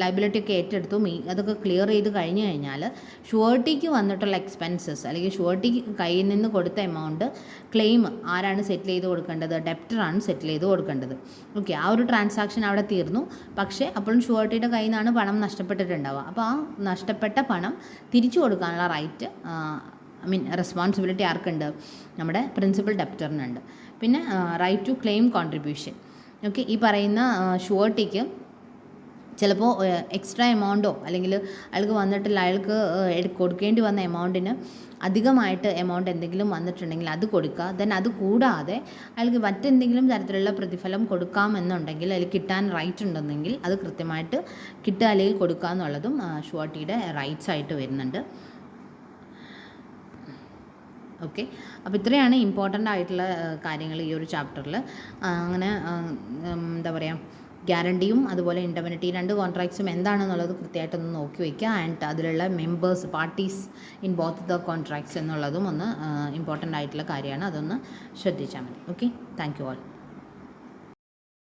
ലൈബിലിറ്റി ഒക്കെ ഏറ്റെടുത്തു അതൊക്കെ ക്ലിയർ ചെയ്ത് കഴിഞ്ഞ് കഴിഞ്ഞാൽ ഷുവർട്ടിക്ക് വന്നിട്ടുള്ള എക്സ്പെൻസസ് അല്ലെങ്കിൽ ഷുവർട്ടി കയ്യിൽ നിന്ന് കൊടുത്ത എമൗണ്ട് ക്ലെയിം ആരാണ് സെറ്റിൽ ചെയ്ത് കൊടുക്കേണ്ടത്? ഡെപ്റ്ററാണ് സെറ്റിൽ ചെയ്ത് കൊടുക്കേണ്ടത്. ഓക്കെ, ആ ഒരു ട്രാൻസാക്ഷൻ അവിടെ തീർന്നു. പക്ഷേ അപ്പോഴും ഷുവർട്ടിയുടെ കയ്യിൽ നിന്നാണ് പണം നഷ്ടപ്പെട്ടിട്ടുണ്ടാവുക. അപ്പോൾ ആ നഷ്ടപ്പെട്ട പണം തിരിച്ചു കൊടുക്കാനുള്ള റൈറ്റ് റെസ്പോൺസിബിലിറ്റി ആർക്കുണ്ട്? നമ്മുടെ പ്രിൻസിപ്പൽ ഡെപ്റ്ററിനുണ്ട്. പിന്നെ right to claim contribution. Okay, ഈ പറയുന്ന ഷുവർട്ടിക്ക് ചിലപ്പോൾ എക്സ്ട്രാ എമൗണ്ടോ അല്ലെങ്കിൽ അയാൾക്ക് വന്നിട്ടില്ല, അയാൾക്ക് കൊടുക്കേണ്ടി വന്ന എമൗണ്ടിന് അധികമായിട്ട് എമൗണ്ട് എന്തെങ്കിലും വന്നിട്ടുണ്ടെങ്കിൽ അത് കൊടുക്കുക. ദെൻ അത് കൂടാതെ അയാൾക്ക് മറ്റെന്തെങ്കിലും തരത്തിലുള്ള പ്രതിഫലം കൊടുക്കാമെന്നുണ്ടെങ്കിൽ അതിൽ കിട്ടാൻ റൈറ്റ് ഉണ്ടെന്നെങ്കിൽ അത് കൃത്യമായിട്ട് കിട്ടുക അല്ലെങ്കിൽ കൊടുക്കുക എന്നുള്ളതും ഷുവർട്ടിയുടെ റൈറ്റ്സ് ആയിട്ട് വരുന്നുണ്ട്. ഓക്കെ, അപ്പോൾ ഇത്രയാണ് ഇമ്പോർട്ടൻ്റ് ആയിട്ടുള്ള കാര്യങ്ങൾ ഈ ഒരു ചാപ്റ്ററിൽ. അങ്ങനെ എന്താ പറയുക, ഗ്യാരണ്ടിയും അതുപോലെ ഇൻഡെമിനിറ്റി രണ്ട് കോൺട്രാക്ട്സും എന്താണെന്നുള്ളത് കൃത്യമായിട്ടൊന്ന് നോക്കി വയ്ക്കുക. ആൻഡ് അതിലുള്ള members parties in both the contracts എന്നുള്ളതും ഒന്ന് ഇമ്പോർട്ടൻ്റ് ആയിട്ടുള്ള കാര്യമാണ്. അതൊന്ന് ശ്രദ്ധിച്ചാൽ മതി. Okay, thank you all.